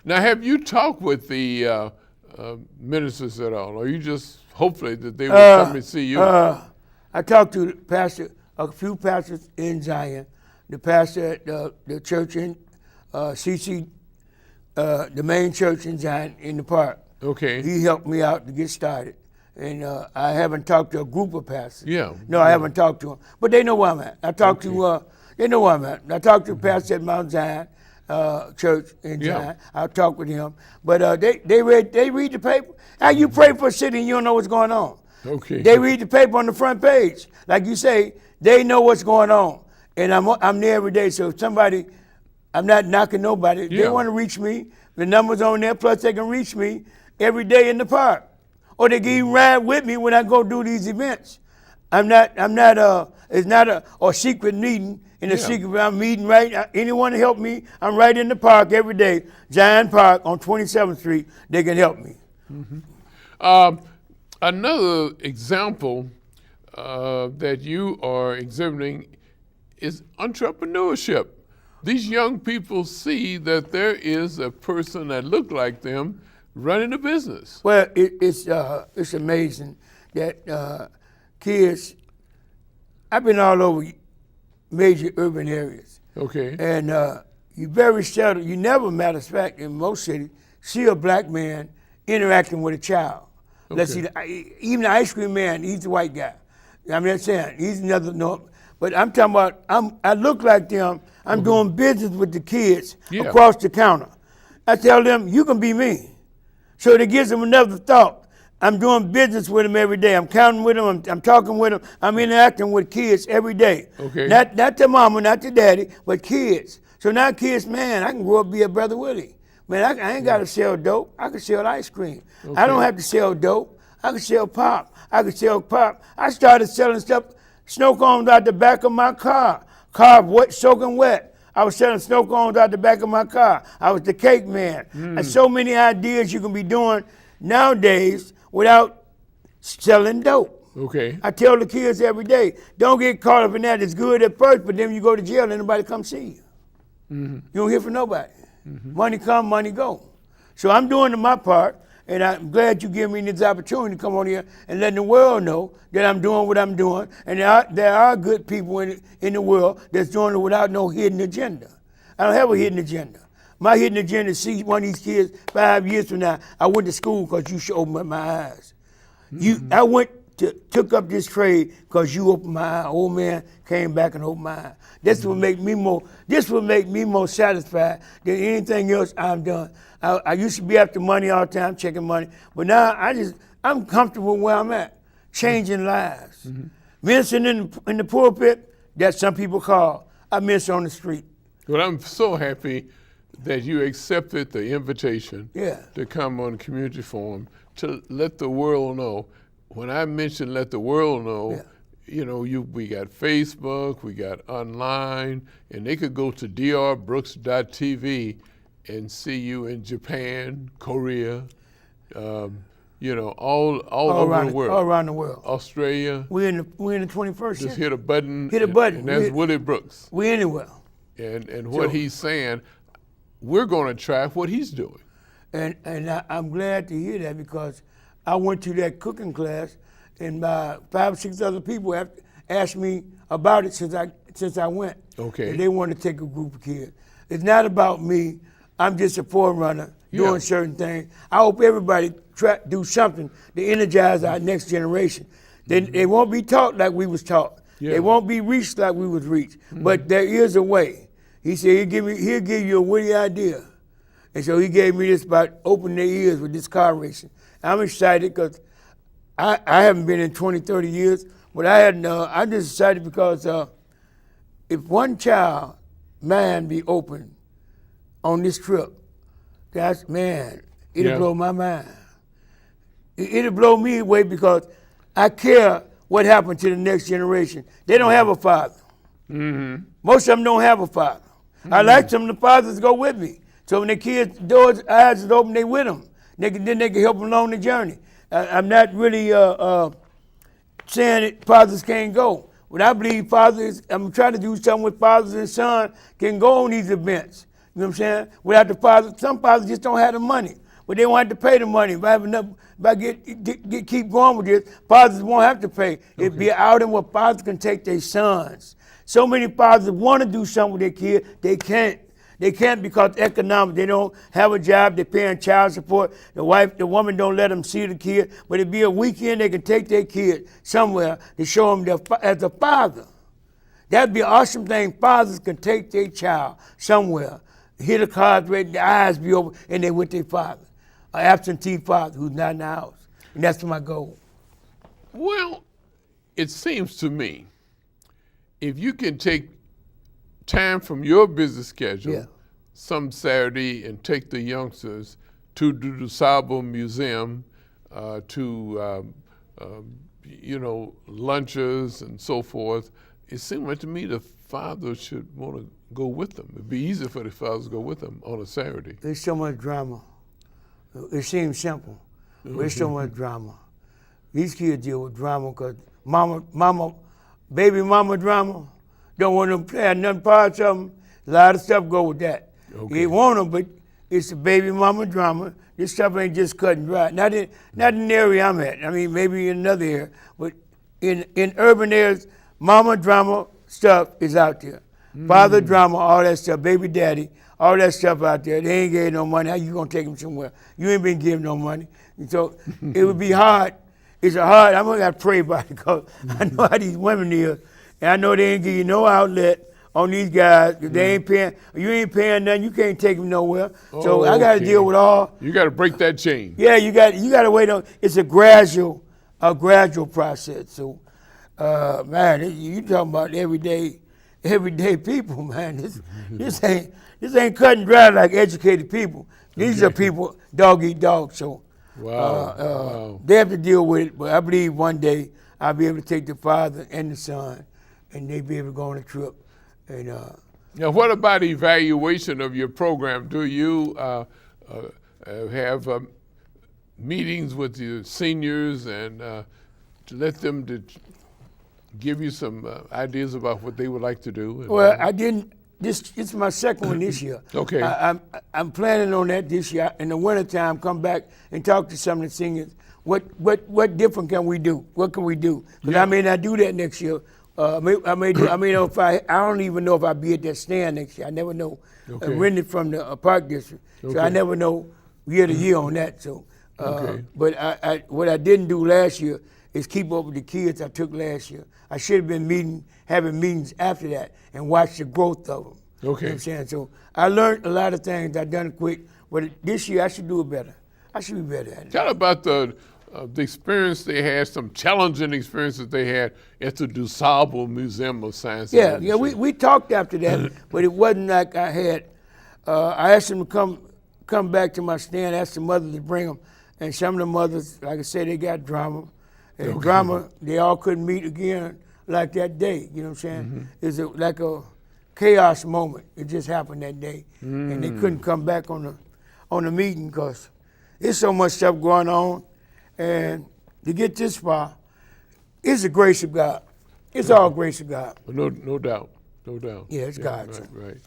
Now, have you talked with the ministers at all, or you just hopefully that they will come and see you? I talked to a few pastors in Zion, the pastor at the church in CC, the main church in Zion in the park. Okay. He helped me out to get started. And I haven't talked to a group of pastors. Yeah. No, I haven't talked to them. But they know where I'm at. I talked to, they know where I'm at. I talked to the pastor at Mount Zion Church in Zion. I'll talk with him. But they read the paper. How you pray for a city and you don't know what's going on? Okay. They read the paper on the front page. Like you say, they know what's going on. And I'm there every day. So if somebody, I'm not knocking nobody. If they want to reach me, the number's on there, plus they can reach me every day in the park. Or they can even ride with me when I go do these events. It's not a secret meeting. In a secret, I'm meeting right. Anyone to help me, I'm right in the park every day. Zion Park on 27th Street, they can help me. Another example that you are exhibiting is entrepreneurship. These young people see that there is a person that looks like them running a business. Well, it's amazing that kids. I've been all over major urban areas. Okay. And you very seldom, you never, matter of fact, in most cities, see a black man interacting with a child. Okay. Let's see, even the ice cream man, he's a white guy. I'm not saying he's another no, but I'm talking about. I look like them. I'm doing business with the kids across the counter. I tell them, you can be me. So it gives them another thought. I'm doing business with them every day. I'm counting with them. I'm talking with them. I'm interacting with kids every day. Okay. Not the mama, not the daddy, but kids. So now kids, man, I can grow up and be a Brother Willie. Man, I ain't got to sell dope. I can sell ice cream. Okay. I don't have to sell dope. I can sell pop. I started selling stuff, snow cones out the back of my car. Soaking wet. I was selling snow cones out the back of my car. I was the cake man. And so many ideas you can be doing nowadays without selling dope. Okay. I tell the kids every day, don't get caught up in that. It's good at first, but then you go to jail and nobody come see you. You don't hear from nobody. Money come, money go. So I'm doing my part, and I'm glad you give me this opportunity to come on here and let the world know that I'm doing what I'm doing. And there are good people in the world that's doing it without no hidden agenda. I don't have a hidden agenda. My hidden agenda is see one of these kids 5 years from now, I went to school because you should open up my eyes. I took up this trade because you opened my eye. Old man came back and opened my eye. This will make me more satisfied than anything else I've done. I used to be after money all the time, checking money, but now I'm comfortable where I'm at, changing lives. Ministering in the pulpit, that some people call I minister on the street. Well, I'm so happy that you accepted the invitation to come on Community Forum to let the world know. When I mentioned let the world know, you know, we got Facebook, we got online, and they could go to drbrooks.tv and see you in Japan, Korea, you know, all over the world. All around the world. Australia. We're in the 21st century. Just hit a button. Hit a button. And that's Willie Brooks. We're anywhere. And what he's saying, we're going to track what he's doing. And I'm glad to hear that because I went to that cooking class and 5 or 6 other people have asked me about it since I went. Okay. And they want to take a group of kids. It's not about me. I'm just a forerunner doing certain things. I hope everybody do something to energize our next generation. They won't be taught like we was taught. They won't be reached like we was reached. But there is a way. He said he'll give you a witty idea. And so he gave me this about opening their ears with this car racing. I'm excited because I haven't been in 20, 30 years, but I'm just excited because if one child mind be open on this trip, it'll blow my mind. It'll blow me away because I care what happened to the next generation. They don't have a father. Most of them don't have a father. I like some of the fathers to go with me. So when the kids' eyes is open, they with them. Then they can help them along the journey. I'm not really saying that fathers can't go. But I believe fathers, I'm trying to do something with fathers and sons can go on these events. You know what I'm saying? Without the father, some fathers just don't have the money, but they won't have to pay the money. If I have enough, if I keep going with this, fathers won't have to pay. It'd be out in what fathers can take their sons. So many fathers want to do something with their kids, they can't. They can't because economic. They don't have a job. They're paying child support. The woman don't let them see the kid. But it'd be a weekend they can take their kid somewhere to show them as a father. That'd be an awesome thing. Fathers can take their child somewhere, hear the cards read, their eyes be over, and they with their father, an absentee father who's not in the house. And that's my goal. Well, it seems to me, if you can take time from your busy schedule some Saturday and take the youngsters to the DuSable Museum, to lunches and so forth, it seems like to me the father should want to go with them. It'd be easy for the fathers to go with them on a Saturday. There's so much drama. It seems simple, but there's so much drama. These kids deal with drama because baby mama drama. Don't want them to play nothing parts of them. A lot of stuff go with that. Okay. They want them, but it's the baby mama drama. This stuff ain't just cut and dry. Not in the area I'm at. I mean, maybe in another area, but in urban areas, mama drama stuff is out there. Father drama, all that stuff, baby daddy, all that stuff out there. They ain't getting no money. How you gonna take them somewhere? You ain't been giving no money. And so it would be hard. I'm gonna have to pray about it because I know how these women is. And I know they ain't give you no outlet on these guys. They ain't paying. You ain't paying nothing. You can't take them nowhere. So I got to deal with all. You got to break that chain. Yeah, you got to wait on. It's a gradual process. So, man, you talking about everyday people, man. This ain't cut and dry like educated people. These are people dog eat dog. So, they have to deal with it. But I believe one day I'll be able to take the father and the son, and they be able to go on a trip. And now, what about evaluation of your program? Do you have meetings with your seniors and to let them give you some ideas about what they would like to do? Well, I didn't. It's my second one this year. Okay. I'm planning on that this year. In the wintertime, come back and talk to some of the seniors. What different can we do? What can we do? Because I may not do that next year. I don't even know if I'll be at that stand next year. I never know. Okay. I rented from the park district, so I never know year to year on that. So, but what I didn't do last year is keep up with the kids I took last year. I should have been having meetings after that and watch the growth of them. Okay. You know what I'm saying? So I learned a lot of things. I done quick, but this year I should do it better. I should be better at it. Tell about the experience they had, some challenging experiences they had at the DuSable Museum of Science. Yeah, we talked after that, but it wasn't like I had. I asked them to come back to my stand, asked the mothers to bring them, and some of the mothers, like I said, they got drama. And drama, they all couldn't meet again like that day. You know what I'm saying? It's like a chaos moment. It just happened that day, and they couldn't come back on the meeting because there's so much stuff going on. And to get this far, it's the grace of God. It's all grace of God. No doubt. Yeah, it's God. Right.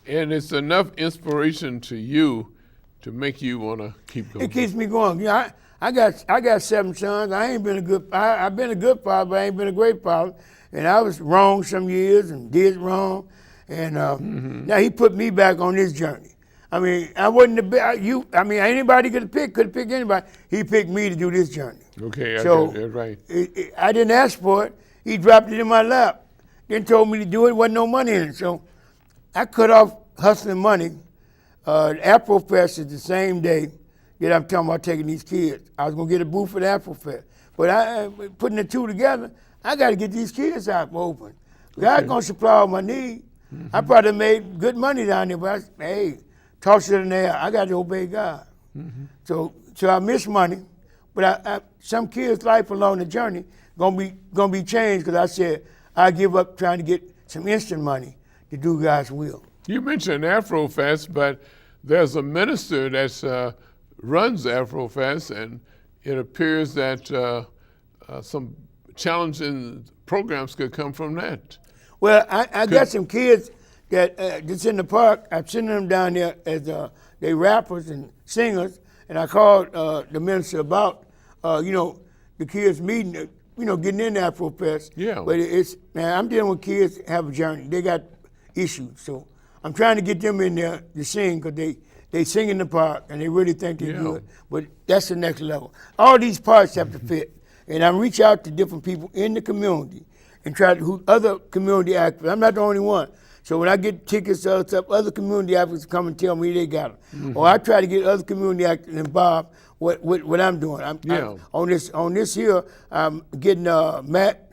And it's enough inspiration to you to make you want to keep going. It keeps me going. Yeah, I got 7 sons. I've been a good father, but I ain't been a great father. And I was wrong some years and did wrong. And now he put me back on this journey. I mean, I wouldn't have been, anybody could pick anybody. He picked me to do this journey. Okay, so right. I didn't ask for it. He dropped it in my lap. Then told me to do it. Wasn't no money in it. So I cut off hustling money. Afro Fest is the same day that I'm talking about taking these kids. I was going to get a booth for the Afro Fest. But putting the two together, I got to get these kids out open. God's going to supply all my needs. I probably made good money down there, but toss it in there. I got to obey God. So I miss money, but some kids' life along the journey gonna be changed because I said I give up trying to get some instant money to do God's will. You mentioned Afrofest, but there's a minister that runs Afrofest, and it appears that some challenging programs could come from that. Well, I got some kids that's in the park. I'm sending them down there as they rappers and singers, and I called the minister about the kids meeting, getting in the Afro Fest. Yeah. But I'm dealing with kids that have a journey. They got issues, so I'm trying to get them in there to sing because they sing in the park and they really think they're good. But that's the next level. All these parts have to fit, and I reach out to different people in the community and try to other community actors. I'm not the only one. So when I get tickets to other stuff, other community actors come and tell me they got them. Or I try to get other community actors involved with what I'm doing. On this here, I'm getting Matt,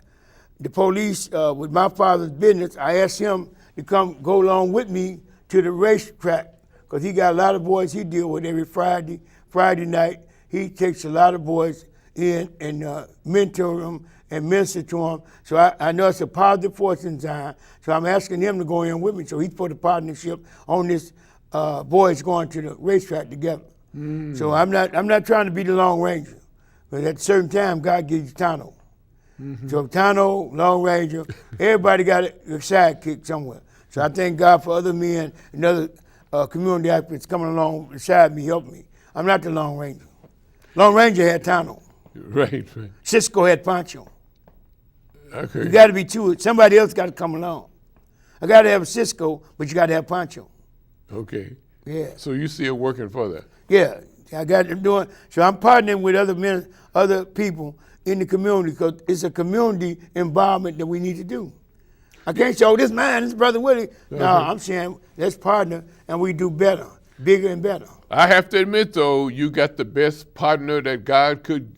the police, with my father's business. I asked him to go along with me to the racetrack because he got a lot of boys he deal with every Friday night. He takes a lot of boys in and mentor them and minister to them. So I know it's a positive force in Zion. So I'm asking him to go in with me. So he put a partnership on this boys going to the racetrack together. So I'm not trying to be the Lone Ranger. But at a certain time, God gives you Tano. So Tano, Lone Ranger, everybody got a sidekick somewhere. So I thank God for other men and other community actors coming along beside me, helping me. I'm not the Lone Ranger. Lone Ranger had Tano. Right. Cisco had Pancho. Okay. You got to be two. Somebody else got to come along. I got to have a Cisco, but you got to have Pancho. Okay. Yeah. So you still working for that? Yeah. I got them doing. So I'm partnering with other men, other people in the community because it's a community involvement that we need to do. I can't say, this man, this Brother Willie. No, I'm saying let's partner and we do better, bigger and better. I have to admit, though, you got the best partner that God could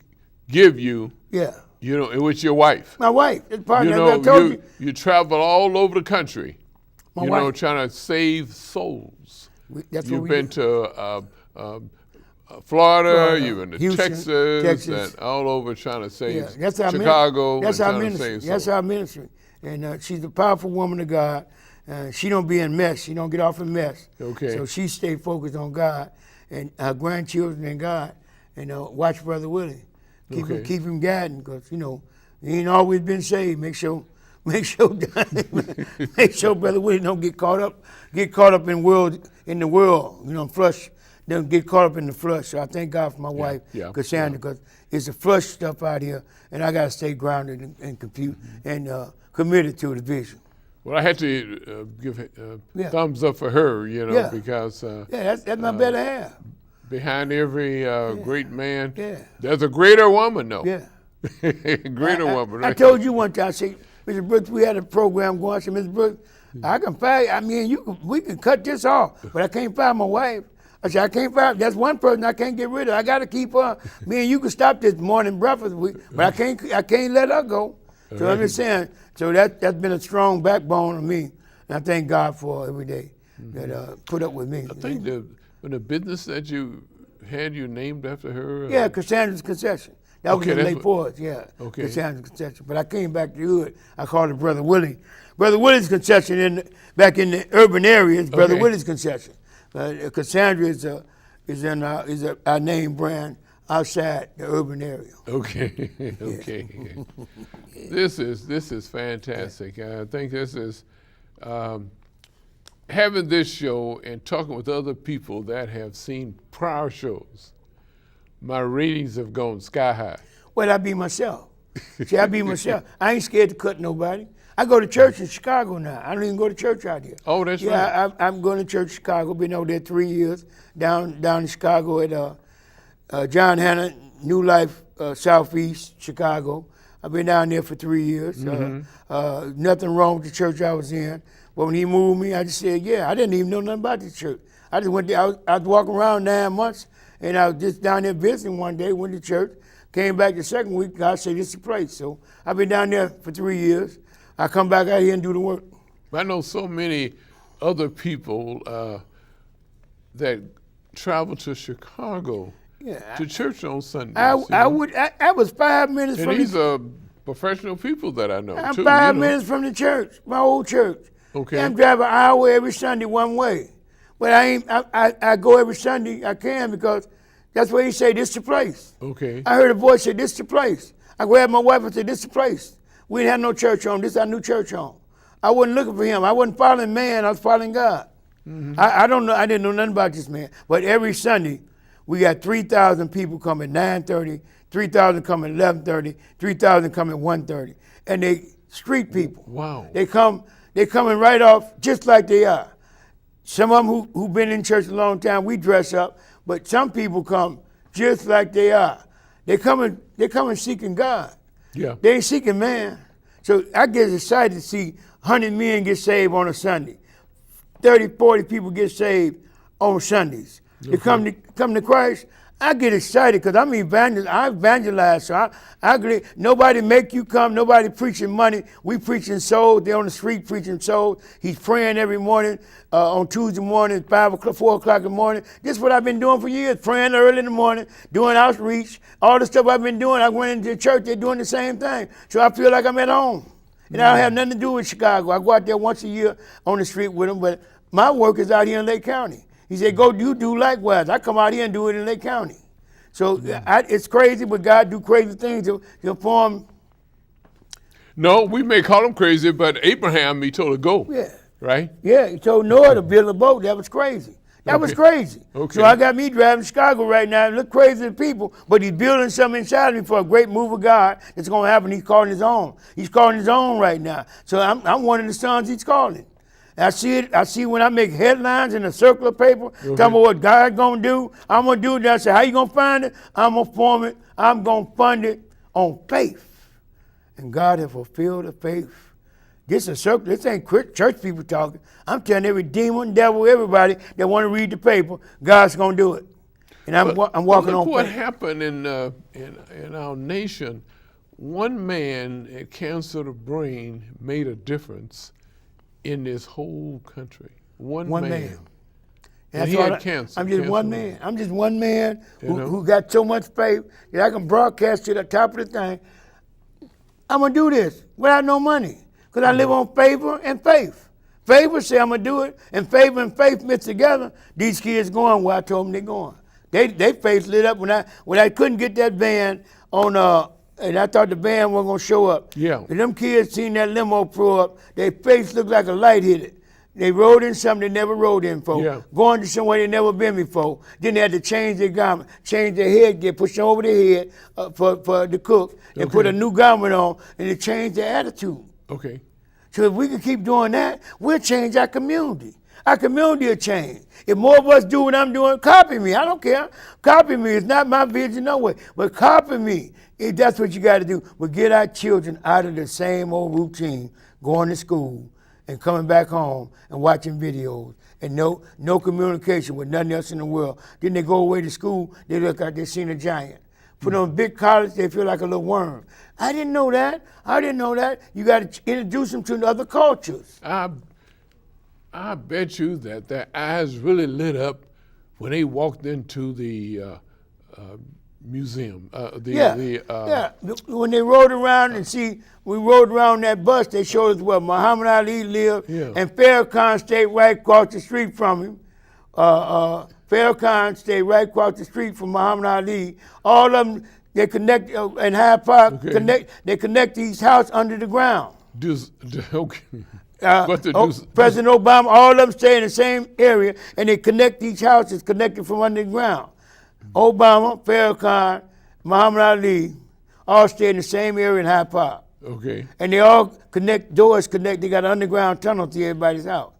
give you. Yeah. It was your wife. My wife. This partner, I told you. You travel all over the country, My wife. Trying to save souls. You've been to Florida, you've been to Houston, Texas, and all over trying to save that's our Chicago. That's our ministry. That's our ministry. And she's a powerful woman of God. She don't be in mess. She don't get off in mess. Okay. So she stay focused on God and her grandchildren and God. And watch Brother Willie. Keep him guiding because, he ain't always been saved. Make sure Brother Willie don't get caught up in the world, flush. Don't get caught up in the flush. So I thank God for my wife, Cassandra, because it's a flush stuff out here, and I got to stay grounded and committed to the vision. Well, I had to give thumbs up for her, because that's my better half. Behind every great man, there's a greater woman, though. Yeah, greater woman. Right? I told you one time, I said, Mr. Brooks, we had a program going. I said, Mr. Brooks, I can find. We can cut this off, but I can't find my wife. I said, I can't find. That's one person I can't get rid of. I got to keep her. Me and you can stop this morning breakfast, but I can't let her go. So I'm just saying. So that's been a strong backbone of me, and I thank God for every day that put up with me. I think the business that you had, you named after her. Yeah, Cassandra's Concession. That was in Lake Forest. Yeah. Okay. Cassandra's Concession. But I came back to the hood. I called it Brother Willie. Brother Willie's Concession back in the urban areas. Brother Willie's Concession. Cassandra is our name brand outside the urban area. Okay. This is fantastic. I think this is having this show and talking with other people that have seen prior shows. My ratings have gone sky high. Well, I be myself. See, I be myself. I ain't scared to cut nobody. I go to church in Chicago now. I don't even go to church out here. Oh, that's right. Yeah, I'm going to church in Chicago. Been over there 3 years. Down in Chicago at John Hanna New Life Southeast Chicago. I've been down there for 3 years. Nothing wrong with the church I was in. But when he moved me, I just said, I didn't even know nothing about the church. I just went there. I was walking around 9 months, and I was just down there visiting one day, went to church, came back the second week, God said, this is the place. So I've been down there for 3 years. I come back out here and do the work. I know so many other people that travel to Chicago to church on Sundays. I was 5 minutes from these are professional people that I know, I'm too. 5 minutes from the church, my old church. Okay. I'm driving an hour every Sunday one way. But I go every Sunday I can because that's where he say, this the place. Okay. I heard a voice say, this the place. I grabbed my wife and said, this the place. We didn't have no church home. This is our new church home. I wasn't looking for him. I wasn't following man. I was following God. I don't know. I didn't know nothing about this man. But every Sunday, we got 3,000 people come at 9:30, 3,000 come at 11:30, 3,000 come at 1:30, and they street people. Wow. They coming right off just like they are. Some of them who've been in church a long time, we dress up, but some people come just like they are. They coming seeking God. Yeah. They ain't seeking man. So I get excited to see 100 men get saved on a Sunday. 30, 40 people get saved on Sundays. They come to Christ. I get excited because I'm I evangelize. So I agree. Nobody make you come. Nobody preaching money. We preaching souls. They're on the street preaching souls. He's praying every morning on Tuesday morning, 5 o'clock, 4 o'clock in the morning. This is what I've been doing for years, praying early in the morning, doing outreach. All the stuff I've been doing, I went into the church. They're doing the same thing. So I feel like I'm at home. And I don't have nothing to do with Chicago. I go out there once a year on the street with them, but my work is out here in Lake County. He said, go you do likewise. I come out here and do it in Lake County. So it's crazy, but God do crazy things to form. No, we may call him crazy, but Abraham, he told to go. Yeah. Right? Yeah, he told Noah to build a boat. That was crazy. That was crazy. Okay. So I got me driving Chicago right now. It look crazy to people, but he's building something inside of me for a great move of God that's going to happen. He's calling his own. He's calling his own right now. So I'm one of the sons he's calling. I see it. I see when I make headlines in a circle of paper, talking about what God's going to do. I'm going to do it. I say, how you going to find it? I'm going to form it. I'm going to fund it on faith. And God has fulfilled the faith. This is a circle. This ain't church people talking. I'm telling every demon, devil, everybody that want to read the paper, God's going to do it. And I'm walking on faith. What happened in our nation, one man at cancer of the brain made a difference in this whole country. One man. And he had cancer. I'm just one man. I'm just one man who got so much faith that I can broadcast to the top of the thing. I'm going to do this without no money because I live on favor and faith. Favor say I'm going to do it, and favor and faith mixed together. These kids going where I told them they're going. They face lit up when I couldn't get that van on and I thought the van wasn't going to show up. Yeah. And them kids seen that limo pull up, their face looked like a light hit it. They rode in something they never rode in before. Yeah. Going to somewhere they never been before. Then they had to change their garment, change their headgear, push them over their head for the cook, and put a new garment on, and they changed their attitude. Okay. So if we can keep doing that, we'll change our community. Our community will change. If more of us do what I'm doing, copy me. I don't care. Copy me. It's not my vision, no way. But copy me. If that's what you got to do. But get our children out of the same old routine, going to school and coming back home and watching videos and no communication with nothing else in the world. Then they go away to school, they look like they seen a giant. Put on big college, they feel like a little worm. I didn't know that. You got to introduce them to other cultures. I bet you that their eyes really lit up when they walked into the museum. When they rode around we rode around that bus, they showed us where Muhammad Ali lived, and Farrakhan stayed right across the street from him. Farrakhan stayed right across the street from Muhammad Ali. All of them, they connect, in Hyde Park, they connect these houses under the ground. President Obama, all of them stay in the same area, and they connect these houses connected from underground. Obama, Farrakhan, Muhammad Ali, all stay in the same area in Hyde Park. Okay. And they all doors connect, they got an underground tunnel to everybody's house.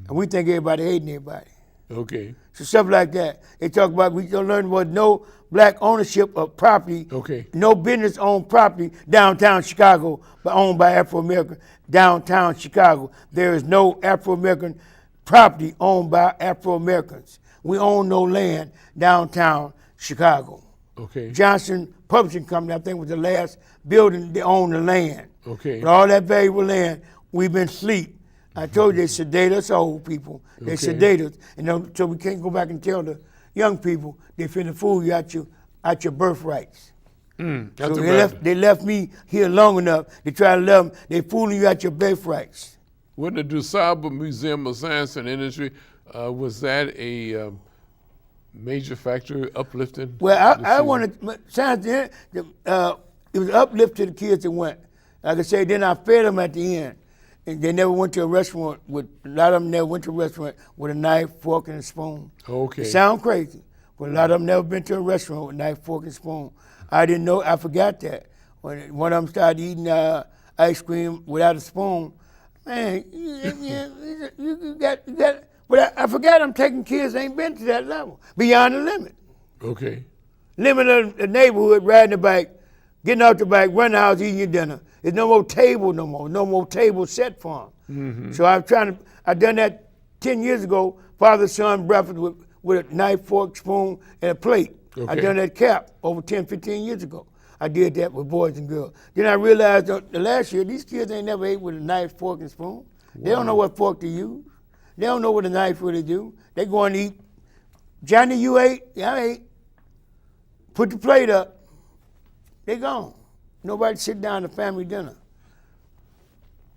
And we think everybody hating everybody. Okay. So stuff like that. They talk about, we don't learn about no black ownership of property, no business owned property downtown Chicago, but owned by Afro-American. Downtown Chicago, there is no Afro-American property owned by Afro-Americans. We own no land downtown Chicago. Okay. Johnson Publishing Company, I think, was the last building they owned the land. Okay. But all that valuable land, we've been asleep. I told you they sedate us old people. They sedate us. And so we can't go back and tell the young people they finna fool you out your birthrights. So they left me here long enough. They try to love them. They fooling you out your birthrights. When the DuSable Museum of Science and Industry, was that a major factor uplifting? Well, I wanted science. It was uplift to the kids that went. Like I say, then I fed them at the end. and they never went to a restaurant with, a lot of them never went to a restaurant with a knife, fork, and a spoon. Okay. It sound crazy, but a lot of them never been to a restaurant with a knife, fork, and spoon. I didn't know, I forgot that. When one of them started eating ice cream without a spoon, man, you got, but I forgot I'm taking kids that ain't been to that level, beyond the limit. Okay. Limit of the neighborhood, riding the bike, getting out the bike, running the house, eating your dinner. There's no more table no more, no more table set for them. So I done that 10 years ago, father-son breakfast with a knife, fork, spoon, and a plate. Okay. I done that cap over 10, 15 years ago. I did that with boys and girls. Then I realized the last year, these kids ain't never ate with a knife, fork, and spoon. They don't know what fork to use. They don't know what a knife really do. They go and eat. Johnny, you ate? Yeah, I ate. Put the plate up. They gone. Nobody sit down to family dinner.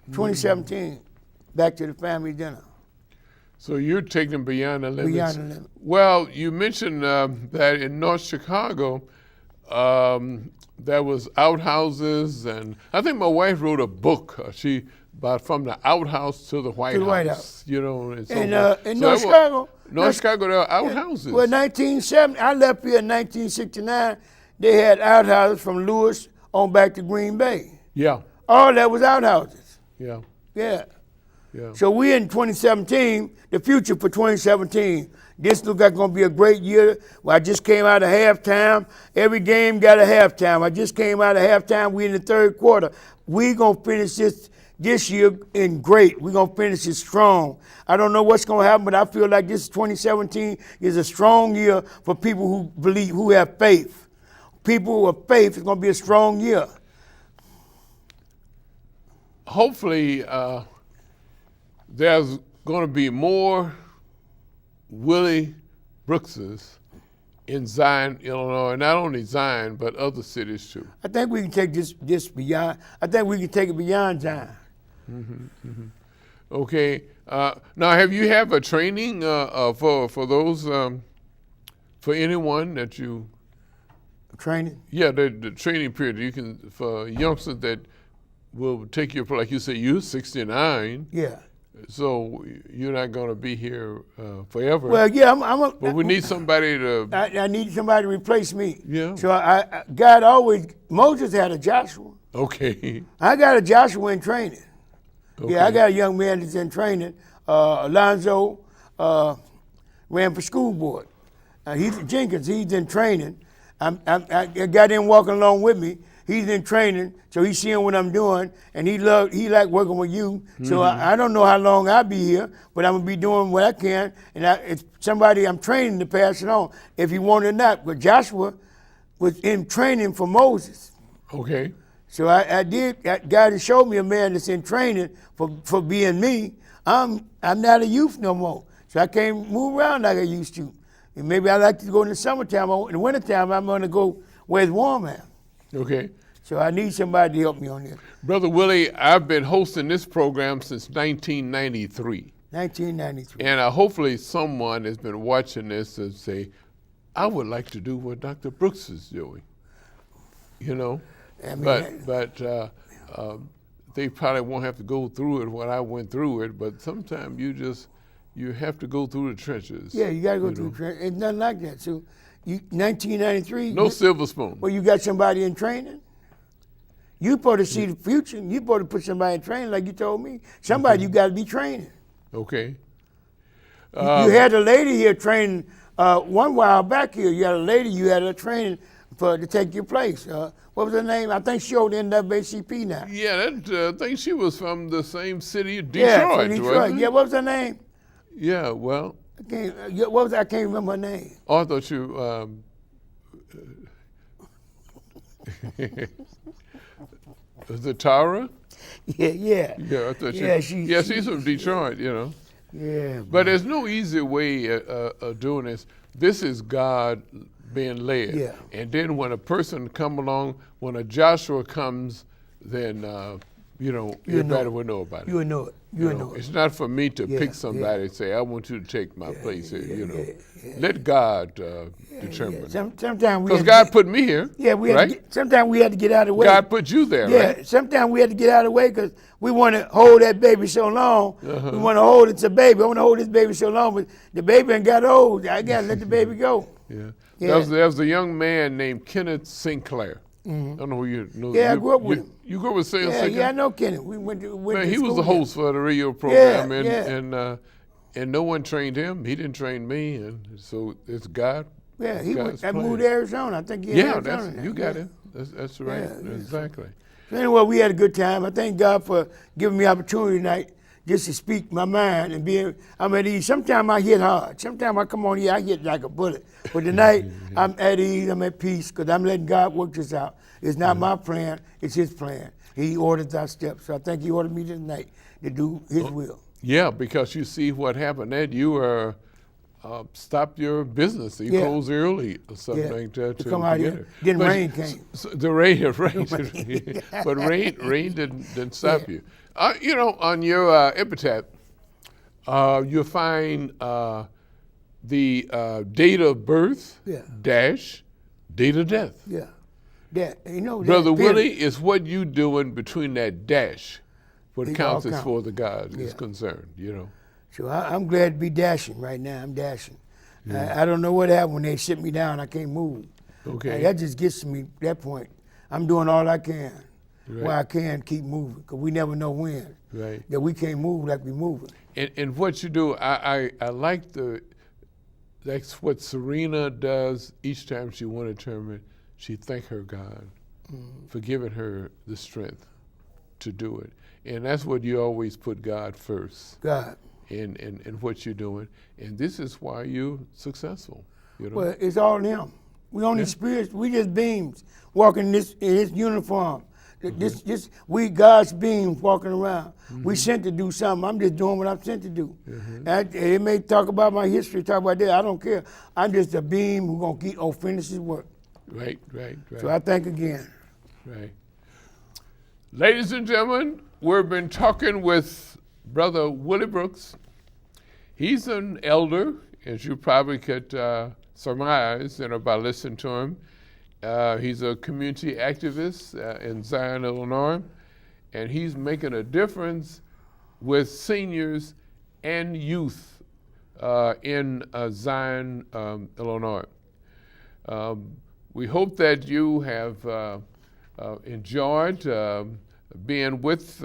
2017, back to the family dinner. So you're taking them beyond the limits. Beyond the limit. Well, you mentioned that in North Chicago, there was outhouses, and I think my wife wrote a book. About from the outhouse to the White House. You know, and so in North Chicago. North Chicago, there are outhouses. Well, 1970, I left here in 1969. They had outhouses from Lewis on back to Green Bay. Yeah. All that was outhouses. Yeah. Yeah. Yeah. So we in 2017, the future for 2017. This looks like going to be a great year. Well, I just came out of halftime. Every game got a halftime. I just came out of halftime. We in the third quarter. We going to finish this year in great. We're going to finish it strong. I don't know what's going to happen, but I feel like this 2017 is a strong year for people who believe, who have faith. People who have faith, it's going to be a strong year. Hopefully, there's going to be more Willie Brookses in Zion, Illinois. Not only Zion, but other cities too. I think we can take this beyond. I think we can take it beyond Zion. Okay. Now, have you have a training for those for anyone that you training? Yeah, the training period you can for youngsters that will take your, like you say, you're 69. Yeah. So you're not going to be here forever. Well, yeah, but we need somebody to. I need somebody to replace me. Yeah. So God always, Moses had a Joshua. Okay. I got a Joshua in training. Okay. Yeah, I got a young man that's in training. Alonzo ran for school board. He's Jenkins. He's in training. I got him walking along with me. He's in training, so he's seeing what I'm doing, and he like working with you. So I don't know how long I'll be here, but I'm gonna be doing what I can, and it's somebody I'm training to pass it on, if he wanted or not. But Joshua was in training for Moses. Okay. So I did. God has showed me a man that's in training for being me. I'm not a youth no more, so I can't move around like I used to. And maybe I like to go in the summertime. In the wintertime, I'm gonna go where it's warm at. Okay. So I need somebody to help me on this. Brother Willie, I've been hosting this program since 1993. 1993. And hopefully someone has been watching this and say, I would like to do what Dr. Brooks is doing. You know? I mean, but they probably won't have to go through it what I went through it, but sometimes you have to go through the trenches. Yeah, you got to go through the trenches. It's nothing like that. So 1993. No silver spoon. Well, you got somebody in training? You supposed to see the future. You supposed to put somebody in training like you told me. Somebody you got to be training. Okay. You had a lady here training one while back here. You had a lady you had her training to take your place. What was her name? I think she over the NAACP now. Yeah, I think she was from the same city, Detroit. Yeah, from Detroit. Yeah, what was her name? Yeah, well. I can't remember her name. Oh, I thought you. Was it Tara? Yeah. Yeah, I thought she's from Detroit, you know. Yeah. But there's no easy way of doing this. This is God being led. Yeah. And then when a person come along, when a Joshua comes, then everybody would know about it. You would know it. You would know it. It's not for me to pick somebody and say, I want you to take my place here, Let God determine. Sometimes because God put me here. Yeah, sometimes we had to get out of the way. God put you there, right? Yeah, sometimes we had to get out of the way because we want to hold that baby so long. We want to hold it to baby. I want to hold this baby so long, but the baby ain't got old. I got to let the baby go. There was a young man named Kenneth Sinclair. I don't know who you know. Yeah, I grew up with him. You grew up with Sinclair? Yeah, I know Kenneth. We went to he school was the host for the radio program, and no one trained him. He didn't train me, and so it's God. Yeah, I moved to Arizona. I think he in Arizona. You got it. That's right. Exactly. So anyway, we had a good time. I thank God for giving me opportunity tonight just to speak my mind and I'm at ease. Sometimes I hit hard. Sometimes I come on here, I hit like a bullet. But tonight, I'm at ease, I'm at peace, because I'm letting God work this out. It's not my plan, it's his plan. He orders our steps. So I think he ordered me tonight to do his will. Yeah, because you see what happened, Ed, you stopped your business. You closed early or something like that. To come out here. Then rain came. The rain, but rain didn't stop you. On your epitaph, you'll find the date of birth dash date of death. Yeah. Brother Willie, is what you doing between that dash what counts as far as the God is concerned, So I'm glad to be dashing right now. I'm dashing. I don't know what happened when they sit me down. I can't move. Okay. That just gets to me, that point. I'm doing all I can. Right. Where I can keep moving, because we never know when. Right. That we can't move like we're moving. And what you do, I like that's what Serena does each time she won a tournament. She thank her God for giving her the strength to do it. And that's what you always put God first. God. In what you're doing. And this is why you're successful. Well, it's all them. We only spirits, we just beams walking in his uniform. We God's beams walking around. We sent to do something. I'm just doing what I'm sent to do. It may talk about my history, talk about that. I don't care. I'm just a beam who's gonna finish his work. Right. So I thank again. Right. Ladies and gentlemen, we've been talking with Brother Willie Brooks. He's an elder, as you probably could surmise, by listening to him. He's a community activist in Zion, Illinois, and he's making a difference with seniors and youth in Zion, Illinois. We hope that you have enjoyed being with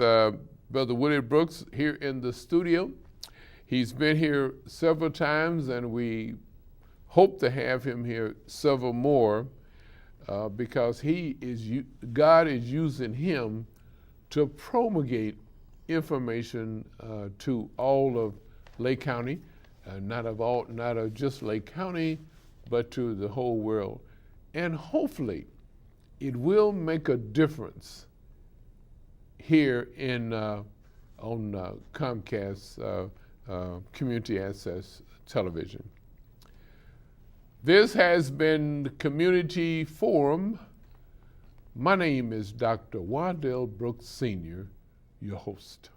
Brother Willie Brooks here in the studio. He's been here several times, and we hope to have him here several more. Because God is using him to promulgate information to all of Lake County, not of just Lake County, but to the whole world. And hopefully, it will make a difference here on Comcast Community Access Television. This has been the Community Forum. My name is Dr. Waddell Brooks Sr., your host.